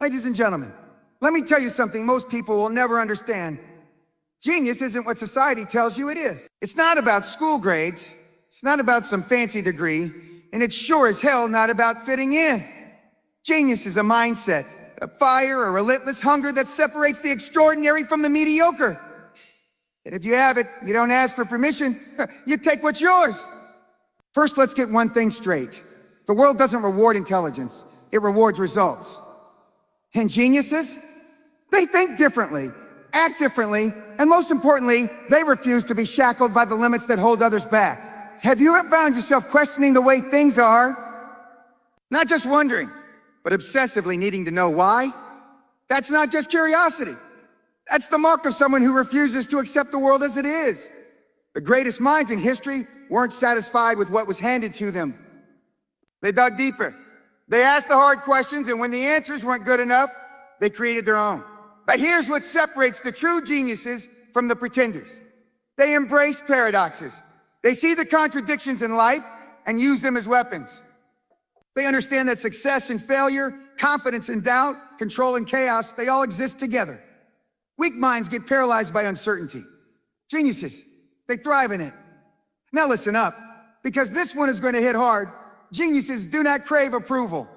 Ladies and gentlemen, let me tell you something most people will never understand. Genius isn't what society tells you it is. It's not about school grades, it's not about some fancy degree, and it's sure as hell not about fitting in. Genius is a mindset, a fire, a relentless hunger that separates the extraordinary from the mediocre. And if you have it, you don't ask for permission, you take what's yours. First, let's get one thing straight. The world doesn't reward intelligence, it rewards results. And geniuses? They think differently, act differently, and most importantly, they refuse to be shackled by the limits that hold others back. Have you ever found yourself questioning the way things are? Not just wondering, but obsessively needing to know why? That's not just curiosity. That's the mark of someone who refuses to accept the world as it is. The greatest minds in history weren't satisfied with what was handed to them. They dug deeper. They asked the hard questions, and when the answers weren't good enough, they created their own. But here's what separates the true geniuses from the pretenders. They embrace paradoxes. They see the contradictions in life and use them as weapons. They understand that success and failure, confidence and doubt, control and chaos, they all exist together. Weak minds get paralyzed by uncertainty. Geniuses, they thrive in it. Now listen up, because this one is going to hit hard. Geniuses do not crave approval.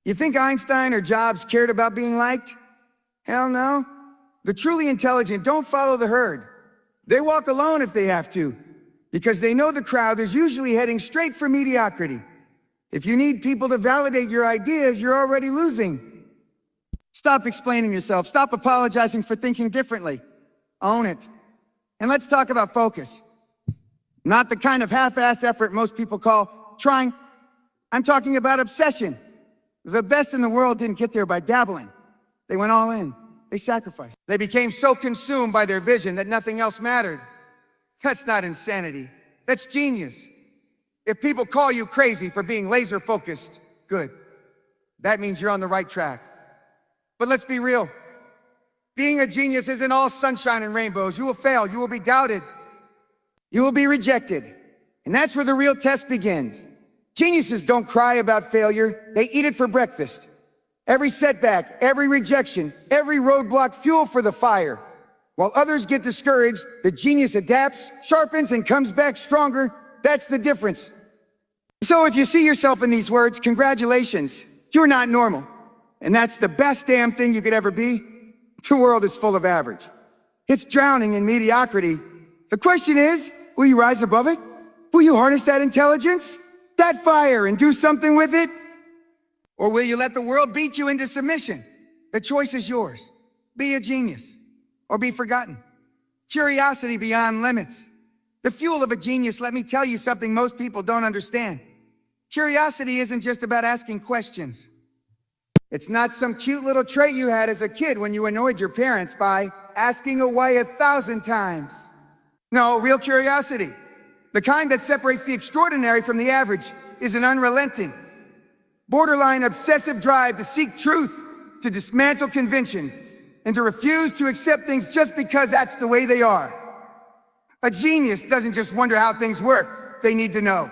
You think Einstein or Jobs cared about being liked? Hell no. The truly intelligent don't follow the herd. They walk alone if they have to, because they know the crowd is usually heading straight for mediocrity. If you need people to validate your ideas, you're already losing. Stop explaining yourself. Stop apologizing for thinking differently. Own it. And let's talk about focus. Not the kind of half-ass effort most people call trying. I'm talking about obsession. The best in the world didn't get there by dabbling. They went all in. They sacrificed. They became so consumed by their vision that nothing else mattered. That's not insanity. That's genius. If people call you crazy for being laser-focused, good. That means you're on the right track. But let's be real. Being a genius isn't all sunshine and rainbows. You will fail. You will be doubted. You will be rejected. And that's where the real test begins. Geniuses don't cry about failure. They eat it for breakfast. Every setback, every rejection, every roadblock, fuel for the fire. While others get discouraged, the genius adapts, sharpens, and comes back stronger. That's the difference. So if you see yourself in these words, congratulations, you're not normal. And that's the best damn thing you could ever be. The world is full of average. It's drowning in mediocrity. The question is, will you rise above it? Will you harness that intelligence, that fire, and do something with it? Or will you let the world beat you into submission? The choice is yours. Be a genius or be forgotten. Curiosity beyond limits. The fuel of a genius, let me tell you something most people don't understand. Curiosity isn't just about asking questions. It's not some cute little trait you had as a kid when you annoyed your parents by asking a why 1,000 times. No, real curiosity, the kind that separates the extraordinary from the average, is an unrelenting, borderline obsessive drive to seek truth, to dismantle convention, and to refuse to accept things just because that's the way they are. A genius doesn't just wonder how things work, they need to know.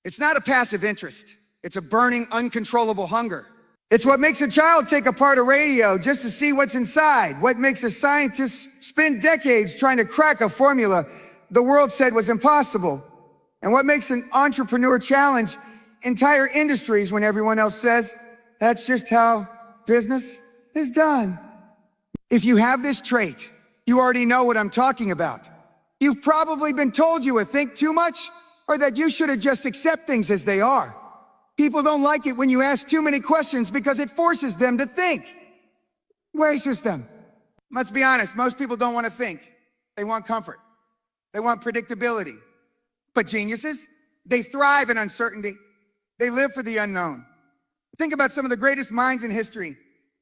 It's not a passive interest, it's a burning, uncontrollable hunger. It's what makes a child take apart a radio just to see what's inside, what makes a scientist spend decades trying to crack a formula the world said was impossible, and what makes an entrepreneur challenge entire industries when everyone else says, that's just how business is done. If you have this trait, you already know what I'm talking about. You've probably been told you would think too much, or that you should have just accept things as they are. People don't like it when you ask too many questions because it forces them to think. Wastes them. Let's be honest, most people don't want to think. They want comfort. They want predictability. But geniuses, they thrive in uncertainty. They live for the unknown. Think about some of the greatest minds in history.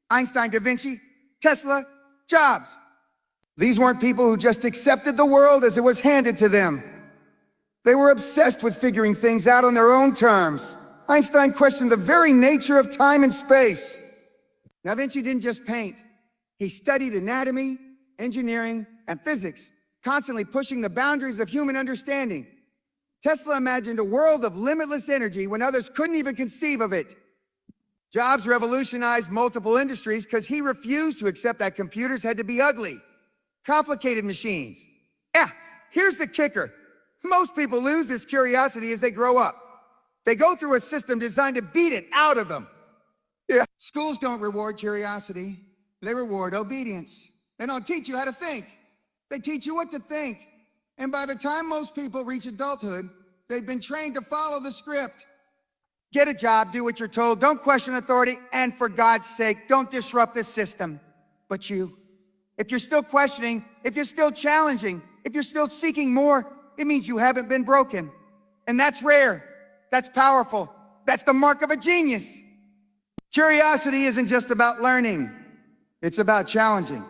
Einstein, Da Vinci, Tesla, Jobs. These weren't people who just accepted the world as it was handed to them. They were obsessed with figuring things out on their own terms. Einstein questioned the very nature of time and space. Da Vinci didn't just paint. He studied anatomy, engineering, and physics, constantly pushing the boundaries of human understanding. Tesla imagined a world of limitless energy when others couldn't even conceive of it. Jobs revolutionized multiple industries because he refused to accept that computers had to be ugly, complicated machines. Yeah, here's the kicker. Most people lose this curiosity as they grow up. They go through a system designed to beat it out of them. Yeah. Schools don't reward curiosity. They reward obedience. They don't teach you how to think. They teach you what to think. And by the time most people reach adulthood, they've been trained to follow the script. Get a job, do what you're told, don't question authority, and for God's sake, don't disrupt the system. But you, if you're still questioning, if you're still challenging, if you're still seeking more, it means you haven't been broken. And that's rare. That's powerful. That's the mark of a genius. Curiosity isn't just about learning. It's about challenging.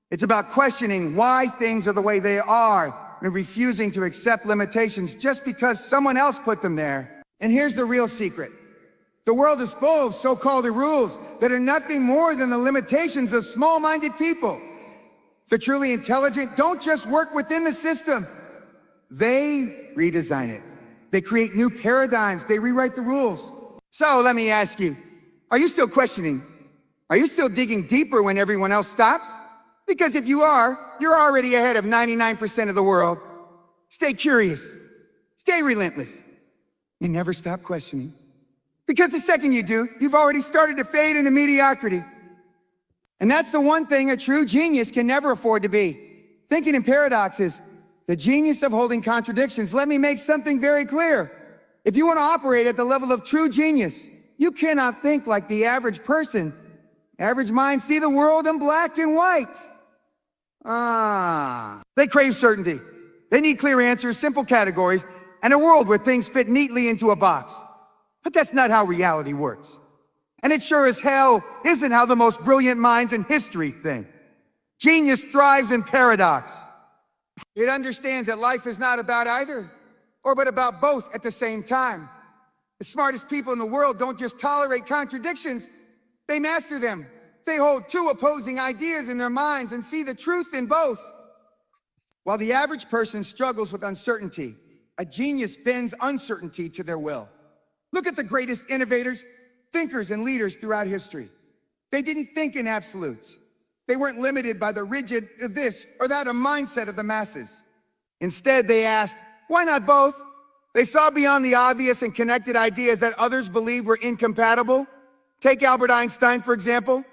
It's about questioning why things are the way they are and refusing to accept limitations just because someone else put them there. And here's the real secret. The world is full of so-called rules that are nothing more than the limitations of small-minded people. The truly intelligent don't just work within the system. They redesign it. They create new paradigms. They rewrite the rules. So let me ask you, are you still questioning? Are you still digging deeper when everyone else stops? Because if you are, you're already ahead of 99% of the world. Stay curious. Stay relentless. And never stop questioning. Because the second you do, you've already started to fade into mediocrity. And that's the one thing a true genius can never afford to be. Thinking in paradoxes, the genius of holding contradictions. Let me make something very clear. If you want to operate at the level of true genius, you cannot think like the average person. Average minds see the world in black and white. They crave certainty. They need clear answers, simple categories, and a world where things fit neatly into a box. But that's not how reality works. And it sure as hell isn't how the most brilliant minds in history think. Genius thrives in paradox. It understands that life is not about either, but about both at the same time. The smartest people in the world don't just tolerate contradictions, they master them. They hold two opposing ideas in their minds and see the truth in both. While the average person struggles with uncertainty, a genius bends uncertainty to their will. Look at the greatest innovators, thinkers, and leaders throughout history. They didn't think in absolutes. They weren't limited by the rigid this or that mindset of the masses. Instead, they asked, why not both? They saw beyond the obvious and connected ideas that others believed were incompatible. Take Albert Einstein, for example.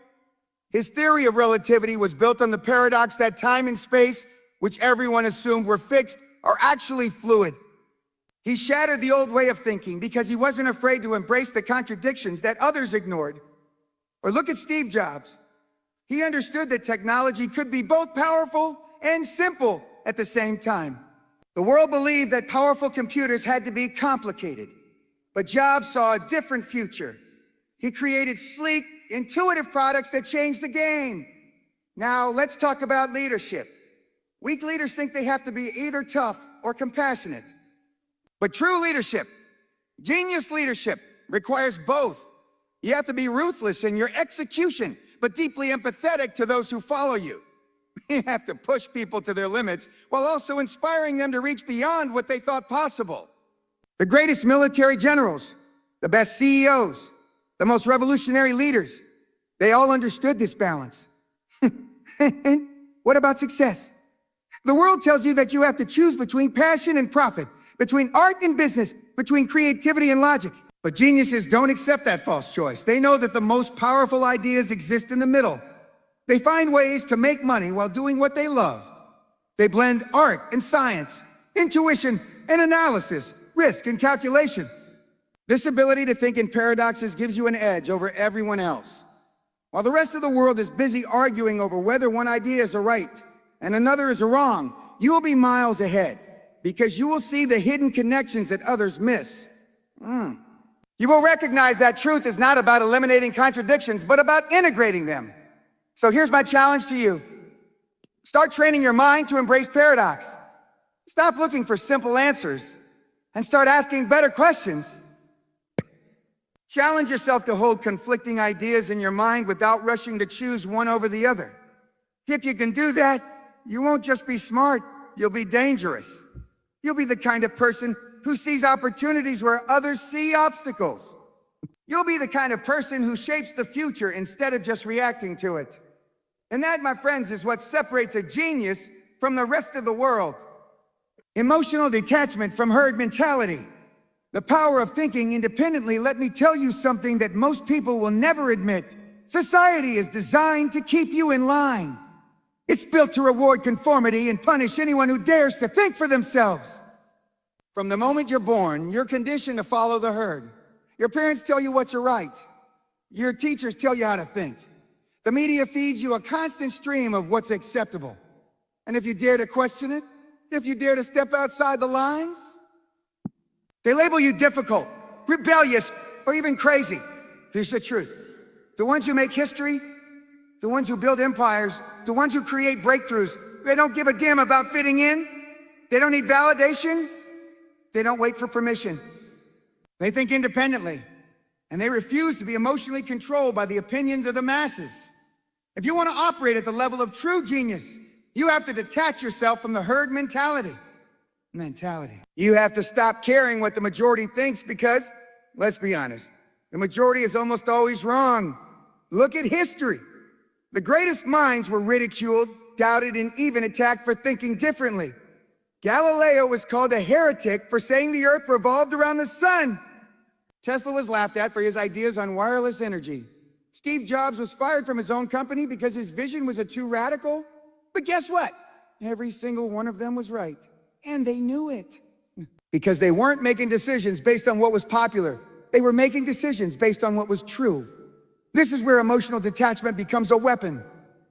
His theory of relativity was built on the paradox that time and space, which everyone assumed were fixed, are actually fluid. He shattered the old way of thinking because he wasn't afraid to embrace the contradictions that others ignored. Or look at Steve Jobs. He understood that technology could be both powerful and simple at the same time. The world believed that powerful computers had to be complicated, but Jobs saw a different future. He created sleek, intuitive products that changed the game. Now, let's talk about leadership. Weak leaders think they have to be either tough or compassionate. But true leadership, genius leadership, requires both. You have to be ruthless in your execution, but deeply empathetic to those who follow you. You have to push people to their limits while also inspiring them to reach beyond what they thought possible. The greatest military generals, the best CEOs, the most revolutionary leaders, they all understood this balance. And what about success? The world tells you that you have to choose between passion and profit, between art and business, between creativity and logic. But geniuses don't accept that false choice. They know that the most powerful ideas exist in the middle. They find ways to make money while doing what they love. They blend art and science, intuition and analysis, risk and calculation. This ability to think in paradoxes gives you an edge over everyone else. While the rest of the world is busy arguing over whether one idea is a right and another is a wrong, you will be miles ahead because you will see the hidden connections that others miss. You will recognize that truth is not about eliminating contradictions, but about integrating them. So here's my challenge to you. Start training your mind to embrace paradox. Stop looking for simple answers and start asking better questions. Challenge yourself to hold conflicting ideas in your mind without rushing to choose one over the other. If you can do that, you won't just be smart, you'll be dangerous. You'll be the kind of person who sees opportunities where others see obstacles. You'll be the kind of person who shapes the future instead of just reacting to it. And that, my friends, is what separates a genius from the rest of the world. Emotional detachment from herd mentality. The power of thinking independently. Let me tell you something that most people will never admit. Society is designed to keep you in line. It's built to reward conformity and punish anyone who dares to think for themselves. From the moment you're born, you're conditioned to follow the herd. Your parents tell you what's right. Your teachers tell you how to think. The media feeds you a constant stream of what's acceptable. And if you dare to question it, if you dare to step outside the lines, they label you difficult, rebellious, or even crazy. Here's the truth. The ones who make history, the ones who build empires, the ones who create breakthroughs, they don't give a damn about fitting in. They don't need validation. They don't wait for permission. They think independently, and they refuse to be emotionally controlled by the opinions of the masses. If you want to operate at the level of true genius, you have to detach yourself from the herd mentality. You have to stop caring what the majority thinks because, let's be honest, the majority is almost always wrong. Look at history. The greatest minds were ridiculed, doubted, and even attacked for thinking differently. Galileo was called a heretic for saying the earth revolved around the sun. Tesla was laughed at for his ideas on wireless energy. Steve Jobs was fired from his own company because his vision was too radical. But guess what? Every single one of them was right. And they knew it. Because they weren't making decisions based on what was popular. They were making decisions based on what was true. This is where emotional detachment becomes a weapon.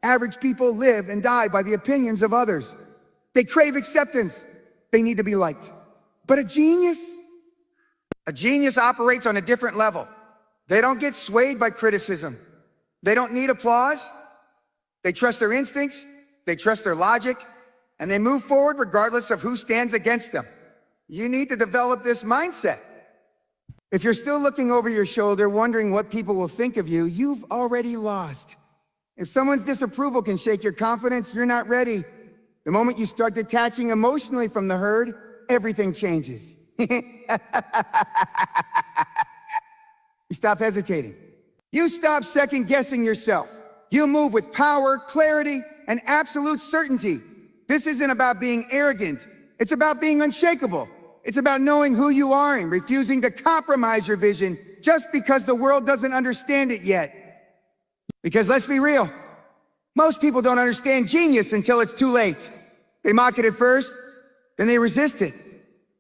Average people live and die by the opinions of others. They crave acceptance. They need to be liked. But a genius operates on a different level. They don't get swayed by criticism. They don't need applause. They trust their instincts. They trust their logic. And they move forward regardless of who stands against them. You need to develop this mindset. If you're still looking over your shoulder, wondering what people will think of you, you've already lost. If someone's disapproval can shake your confidence, you're not ready. The moment you start detaching emotionally from the herd, everything changes. You stop hesitating. You stop second-guessing yourself. You move with power, clarity, and absolute certainty. This isn't about being arrogant. It's about being unshakable. It's about knowing who you are and refusing to compromise your vision just because the world doesn't understand it yet. Because let's be real, most people don't understand genius until it's too late. They mock it at first, then they resist it.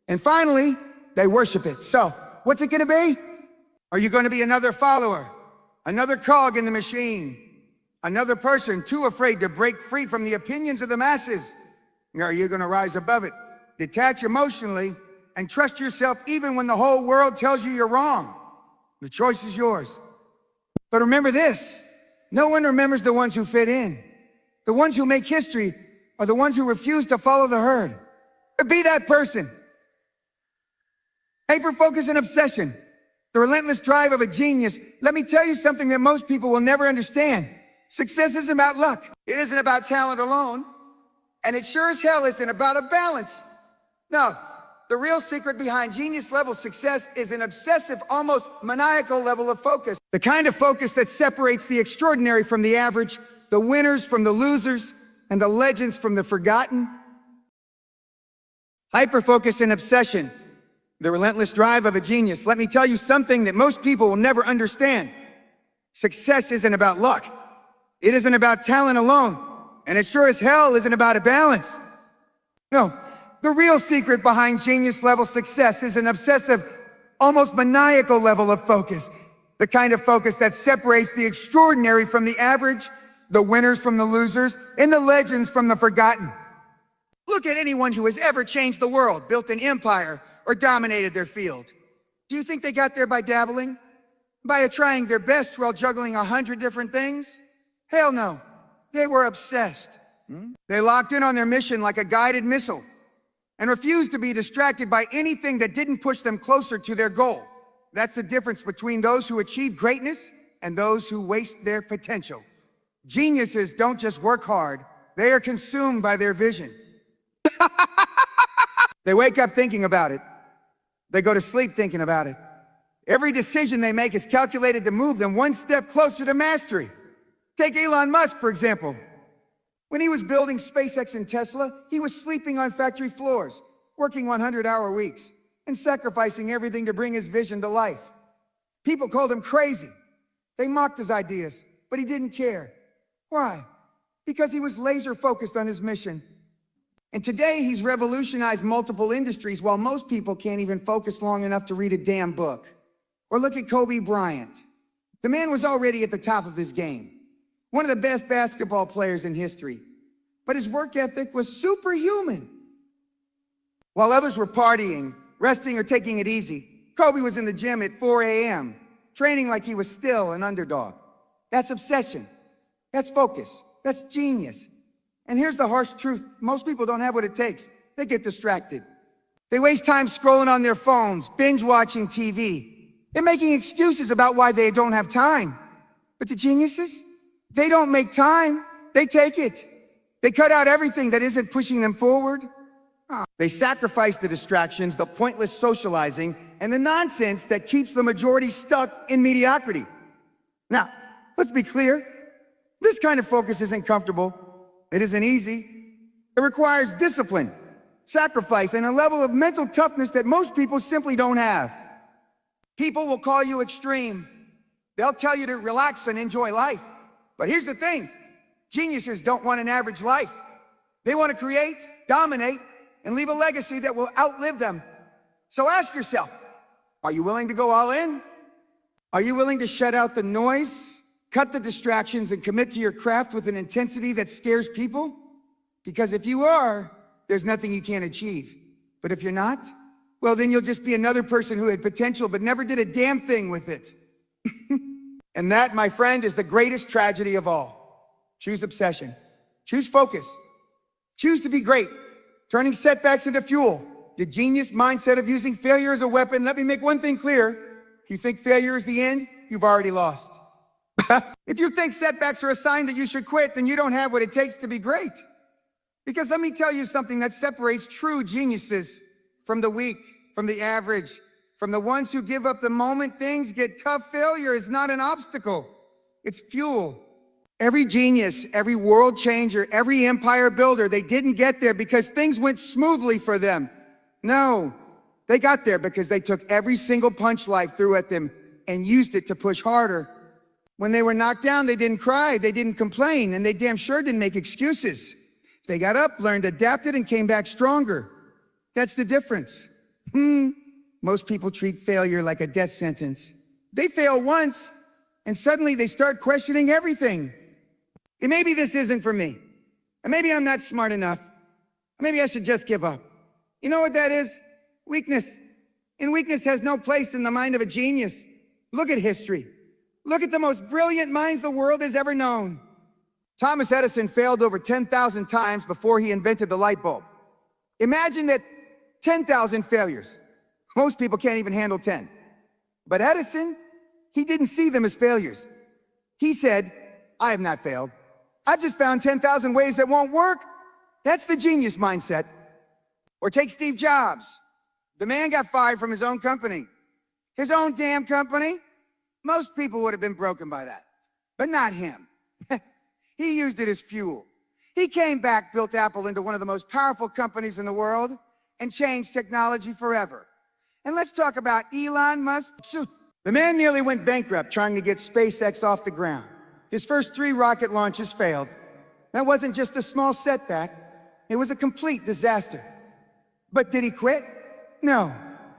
And finally, they worship it. So, what's it gonna be? Are you gonna be another follower? Another cog in the machine? Another person too afraid to break free from the opinions of the masses? Or are you gonna rise above it, detach emotionally, and trust yourself even when the whole world tells you you're wrong? The choice is yours. But remember this, no one remembers the ones who fit in. The ones who make history are the ones who refuse to follow the herd. Be that person. Hyper-focus and obsession, the relentless drive of a genius. Let me tell you something that most people will never understand. Success isn't about luck. It isn't about talent alone. And it sure as hell isn't about a balance. No, the real secret behind genius-level success is an obsessive, almost maniacal level of focus. The kind of focus that separates the extraordinary from the average, the winners from the losers, and the legends from the forgotten. Hyperfocus and obsession, the relentless drive of a genius. Let me tell you something that most people will never understand. Success isn't about luck. It isn't about talent alone. And it sure as hell isn't about a balance. No, the real secret behind genius-level success is an obsessive, almost maniacal level of focus. The kind of focus that separates the extraordinary from the average, the winners from the losers, and the legends from the forgotten. Look at anyone who has ever changed the world, built an empire, or dominated their field. Do you think they got there by dabbling? By trying their best while juggling 100 different things? Hell no. They were obsessed. They locked in on their mission like a guided missile and refused to be distracted by anything that didn't push them closer to their goal. That's the difference between those who achieve greatness and those who waste their potential. Geniuses don't just work hard, they are consumed by their vision. They wake up thinking about it. They go to sleep thinking about it. Every decision they make is calculated to move them one step closer to mastery. Take Elon Musk, for example. When he was building SpaceX and Tesla, he was sleeping on factory floors, working 100-hour weeks, and sacrificing everything to bring his vision to life. People called him crazy. They mocked his ideas, but he didn't care. Why? Because he was laser-focused on his mission. And today, he's revolutionized multiple industries while most people can't even focus long enough to read a damn book. Or look at Kobe Bryant. The man was already at the top of his game, one of the best basketball players in history. But his work ethic was superhuman. While others were partying, resting, or taking it easy, Kobe was in the gym at 4 a.m., training like he was still an underdog. That's obsession. That's focus. That's genius. And here's the harsh truth. Most people don't have what it takes. They get distracted. They waste time scrolling on their phones, binge watching TV. They're making excuses about why they don't have time. But the geniuses, they don't make time. They take it. They cut out everything that isn't pushing them forward. They sacrifice the distractions, the pointless socializing, and the nonsense that keeps the majority stuck in mediocrity. Now, let's be clear. This kind of focus isn't comfortable. It isn't easy. It requires discipline, sacrifice, and a level of mental toughness that most people simply don't have. People will call you extreme. They'll tell you to relax and enjoy life. But here's the thing. Geniuses don't want an average life. They want to create, dominate, and leave a legacy that will outlive them. So ask yourself, are you willing to go all in? Are you willing to shut out the noise, cut the distractions, and commit to your craft with an intensity that scares people? Because if you are, there's nothing you can't achieve. But if you're not, well, then you'll just be another person who had potential but never did a damn thing with it. And that, my friend, is the greatest tragedy of all. Choose obsession. Choose focus. Choose to be great, turning setbacks into fuel. The genius mindset of using failure as a weapon. Let me make one thing clear. If you think failure is the end, you've already lost. If you think setbacks are a sign that you should quit, then you don't have what it takes to be great. Because let me tell you something that separates true geniuses from the weak, from the average, from the ones who give up the moment things get tough. Failure is not an obstacle. It's fuel. Every genius, every world changer, every empire builder, they didn't get there because things went smoothly for them. No, they got there because they took every single punch life threw at them and used it to push harder. When they were knocked down, they didn't cry, they didn't complain, and they damn sure didn't make excuses. They got up, learned, adapted, and came back stronger. That's the difference. Most people treat failure like a death sentence. They fail once, and suddenly they start questioning everything. And maybe this isn't for me. And maybe I'm not smart enough. Maybe I should just give up. You know what that is? Weakness. And weakness has no place in the mind of a genius. Look at history. Look at the most brilliant minds the world has ever known. Thomas Edison failed over 10,000 times before he invented the light bulb. Imagine that 10,000 failures. Most people can't even handle 10. But Edison, he didn't see them as failures. He said, I have not failed. I've just found 10,000 ways that won't work. That's the genius mindset. Or take Steve Jobs. The man got fired from his own company. His own damn company. Most people would have been broken by that, but not him. He used it as fuel. He came back, built Apple into one of the most powerful companies in the world, and changed technology forever. And let's talk about Elon Musk. The man nearly went bankrupt trying to get SpaceX off the ground. His first 3 rocket launches failed. That wasn't just a small setback. It was a complete disaster. But did he quit? No.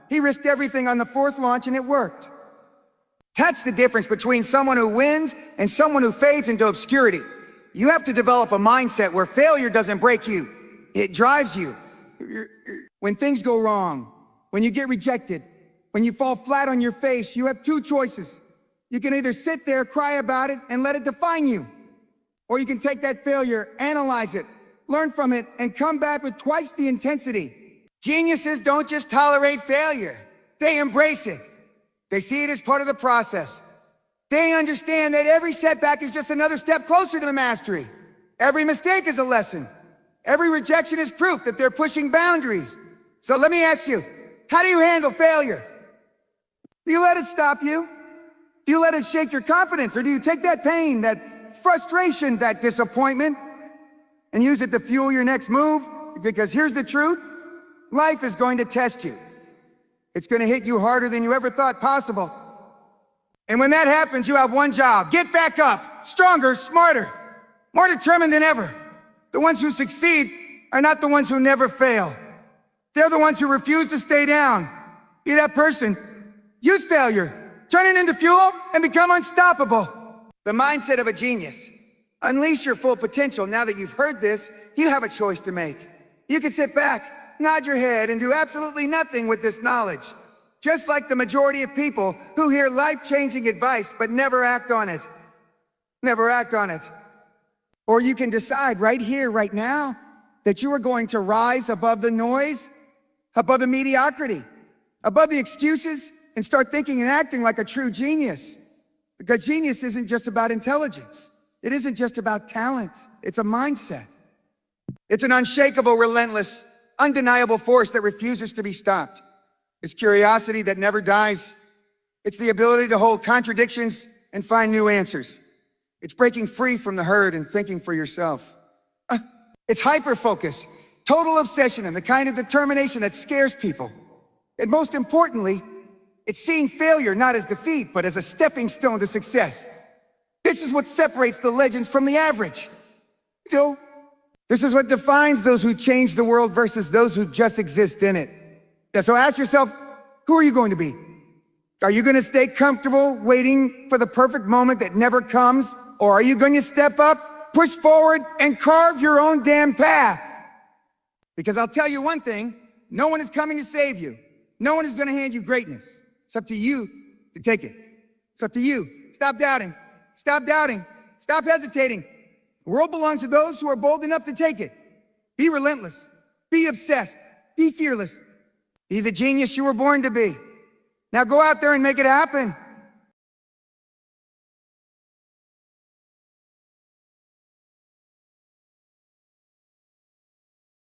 He risked everything on the 4th launch and it worked. That's the difference between someone who wins and someone who fades into obscurity. You have to develop a mindset where failure doesn't break you. It drives you. When things go wrong, when you get rejected, when you fall flat on your face, you have 2 choices. You can either sit there, cry about it, and let it define you. Or you can take that failure, analyze it, learn from it, and come back with twice the intensity. Geniuses don't just tolerate failure. They embrace it. They see it as part of the process. They understand that every setback is just another step closer to the mastery. Every mistake is a lesson. Every rejection is proof that they're pushing boundaries. So let me ask you, how do you handle failure? Do you let it stop you? Do you let it shake your confidence? Or do you take that pain, that frustration, that disappointment, and use it to fuel your next move? Because here's the truth. Life is going to test you. It's going to hit you harder than you ever thought possible. And when that happens, you have one job. Get back up, stronger, smarter, more determined than ever. The ones who succeed are not the ones who never fail. They're the ones who refuse to stay down. Be that person. Use failure. Turn it into fuel and become unstoppable. The mindset of a genius. Unleash your full potential. Now that you've heard this, you have a choice to make. You can sit back, nod your head, and do absolutely nothing with this knowledge. Just like the majority of people who hear life-changing advice but never act on it. Never act on it. Or you can decide right here, right now, that you are going to rise above the noise, above the mediocrity, above the excuses, and start thinking and acting like a true genius. Because genius isn't just about intelligence. It isn't just about talent. It's a mindset. It's an unshakable, relentless, undeniable force that refuses to be stopped. It's curiosity that never dies. It's the ability to hold contradictions and find new answers. It's breaking free from the herd and thinking for yourself. It's hyper-focus, total obsession, and the kind of determination that scares people. And most importantly, it's seeing failure not as defeat, but as a stepping stone to success. This is what separates the legends from the average. This is what defines those who change the world versus those who just exist in it. Yeah, so ask yourself, who are you going to be? Are you going to stay comfortable waiting for the perfect moment that never comes? Or are you going to step up, push forward, and carve your own damn path? Because I'll tell you one thing, no one is coming to save you. No one is going to hand you greatness. It's up to you to take it. It's up to you. Stop doubting. Stop doubting. Stop hesitating. The world belongs to those who are bold enough to take it. Be relentless. Be obsessed. Be fearless. Be the genius you were born to be. Now go out there and make it happen.